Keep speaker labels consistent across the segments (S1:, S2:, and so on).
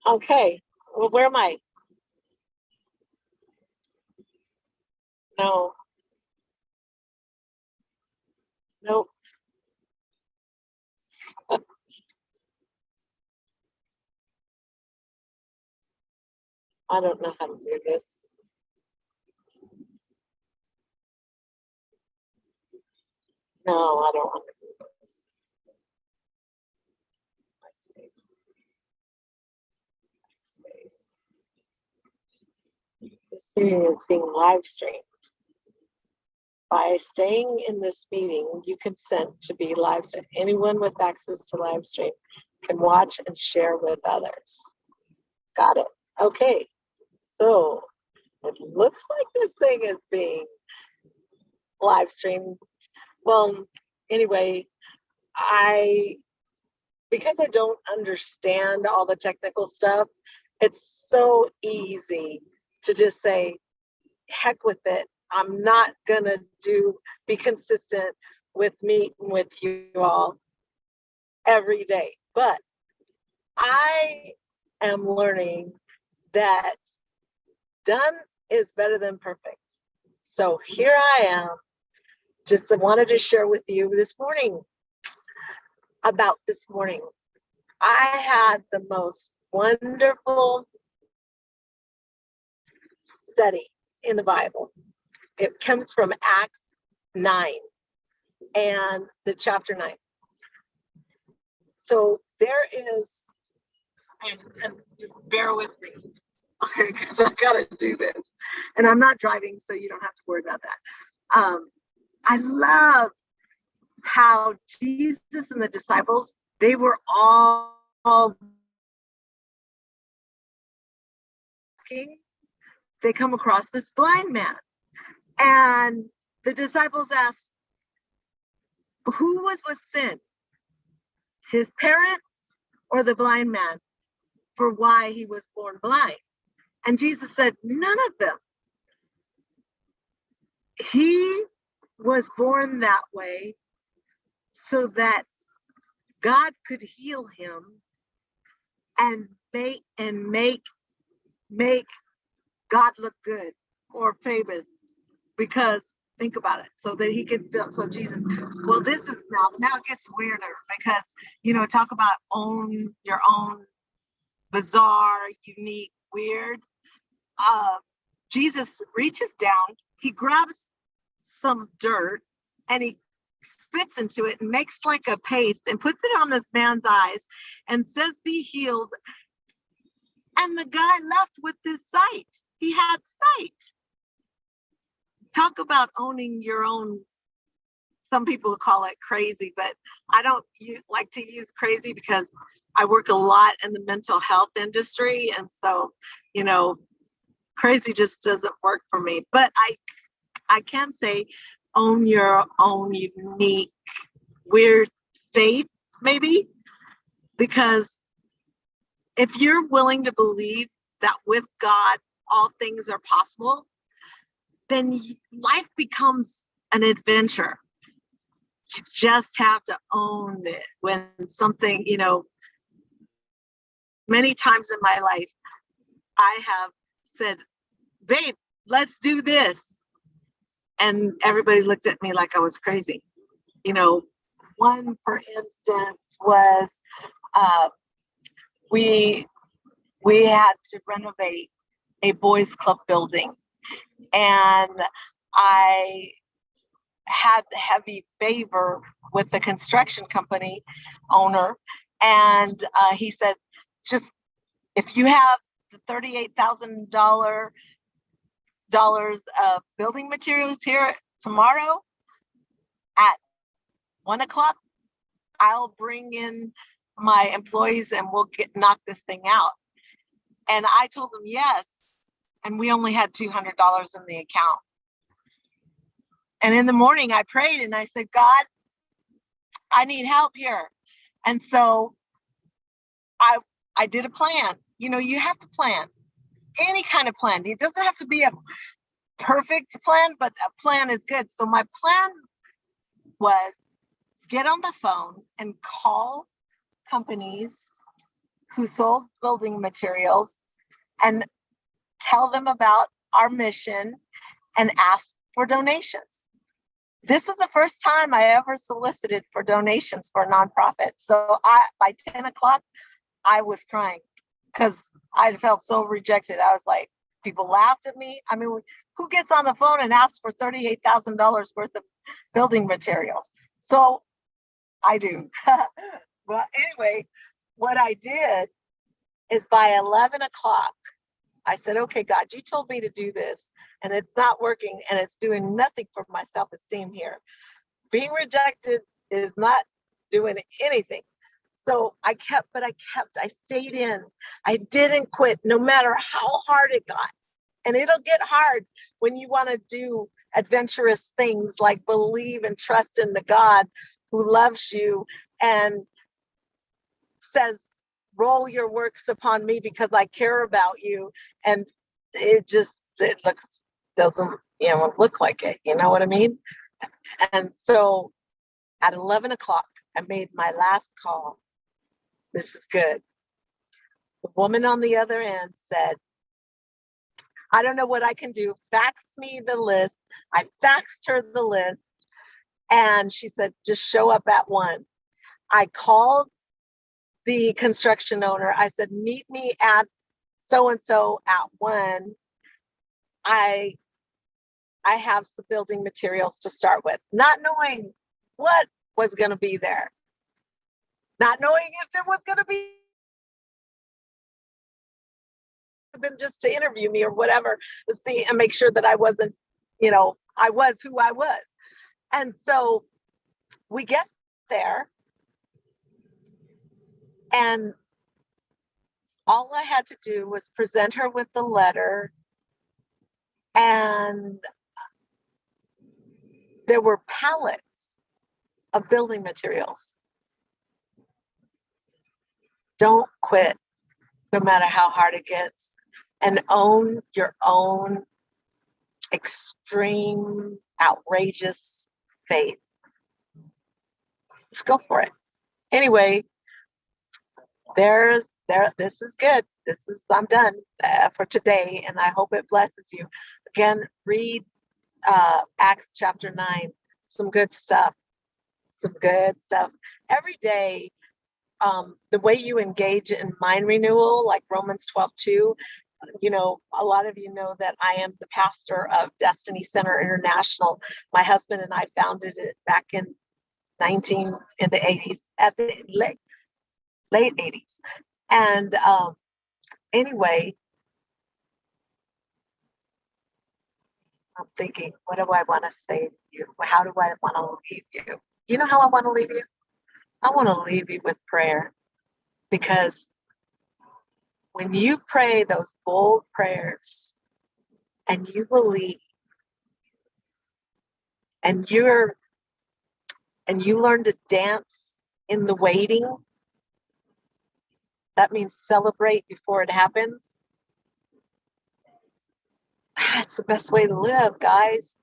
S1: Okay. Well, where am I? No. Nope. I don't know how to do this. No, I don't want to do this. Space. Space. This meeting is being live streamed. By staying in this meeting, you consent to be live streamed. Anyone with access to live stream can watch and share with others. Got it. Okay. So it looks like this thing is being live streamed. Well, anyway, because I don't understand all the technical stuff, it's so easy to just say, heck with it. I'm not gonna be consistent with meeting with you all every day. But I am learning that done is better than perfect. So here I am. Just wanted to share with you this morning about this morning. I had the most wonderful study in the Bible. It comes from Acts 9 and the chapter 9. So there is, and just bear with me, okay, because I gotta do this. And I'm not driving, so you don't have to worry about that. I love how Jesus and the disciples, they were all they come across this blind man. And the disciples asked, who was with sin? His parents or the blind man for why he was born blind? And Jesus said, none of them. He was born that way so that God could heal him and make God look good or famous, because think about it, so that he could feel. So Jesus, well, this is now it gets weirder, because talk about own your own bizarre, unique, weird. Jesus reaches down, he grabs some dirt and he spits into it and makes like a paste and puts it on this man's eyes and says, be healed. And the guy left with this sight. He had sight. Talk about owning your own. Some people call it crazy, but I don't like to use crazy because I work a lot in the mental health industry. And so, crazy just doesn't work for me. But I can say own your own unique, weird faith, maybe, because if you're willing to believe that with God, all things are possible, then life becomes an adventure. You just have to own it. When something, many times in my life, I have said, babe, let's do this. And everybody looked at me like I was crazy. One, for instance, was we had to renovate a boys club building, and I had heavy favor with the construction company owner, and he said, just if you have the $38,000 of building materials here tomorrow at 1 o'clock, I'll bring in my employees and we'll knock this thing out. And I told him yes, and we only had $200 in the account. And in the morning I prayed and I said, God, I need help here. And so I did a plan. You have to plan. Any kind of plan. It doesn't have to be a perfect plan, but a plan is good. So my plan was get on the phone and call companies who sold building materials and tell them about our mission and ask for donations. This was the first time I ever solicited for donations for a nonprofit. So by 10 o'clock, I was crying because I felt so rejected. I was like, people laughed at me. I mean, who gets on the phone and asks for $38,000 worth of building materials? So I do. Well, anyway, what I did is by 11 o'clock, I said, okay, God, you told me to do this and it's not working and it's doing nothing for my self-esteem here. Being rejected is not doing anything. So I stayed in. I didn't quit no matter how hard it got. And it'll get hard when you want to do adventurous things like believe and trust in the God who loves you and says, roll your works upon me because I care about you. And it doesn't look like it. You know what I mean? And so at 11 o'clock, I made my last call. This is good. The woman on the other end said, I don't know what I can do. Fax me the list. I faxed her the list. And she said, just show up at 1. I called the construction owner. I said, meet me at so-and-so at 1. I have some building materials to start with, not knowing what was going to be there, not knowing if it was going to be been just to interview me or whatever, to see and make sure that I wasn't, I was who I was. And so we get there and all I had to do was present her with the letter, and there were pallets of building materials. Don't quit, no matter how hard it gets, and own your own extreme, outrageous faith. Just go for it. Anyway, this is good. I'm done for today, and I hope it blesses you. Again, read Acts chapter 9. Some good stuff. Every day, the way you engage in mind renewal, like Romans 12:2, a lot of you know that I am the pastor of Destiny Center International. My husband and I founded it back in the 80s, at the late 80s. And anyway, I'm thinking, what do I want to say to you? How do I want to leave you? You know how I want to leave you? I want to leave you with prayer, because when you pray those bold prayers and you believe and you learn to dance in the waiting, that means celebrate before it happens. That's the best way to live, guys.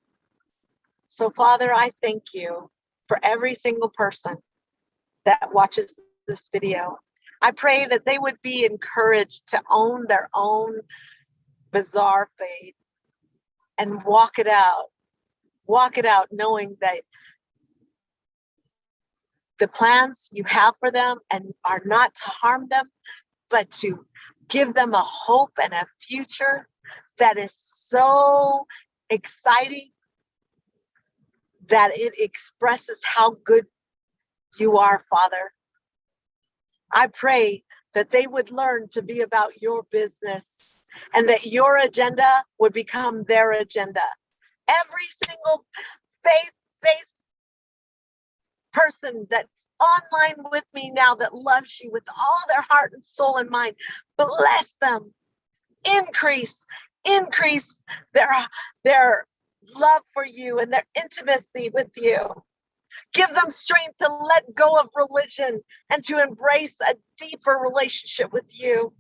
S1: So, Father, I thank you for every single person that watches this video. I pray that they would be encouraged to own their own bizarre faith and walk it out knowing that the plans you have for them and are not to harm them, but to give them a hope and a future that is so exciting that it expresses how good you are, Father. I pray that they would learn to be about your business and that your agenda would become their agenda. Every single faith-based person that's online with me now that loves you with all their heart and soul and mind, bless them. Increase their love for you and their intimacy with you. Give them strength to let go of religion and to embrace a deeper relationship with you.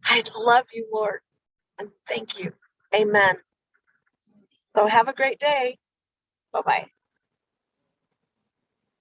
S1: I love you, Lord, and thank you. Amen. So have a great day. Bye-bye.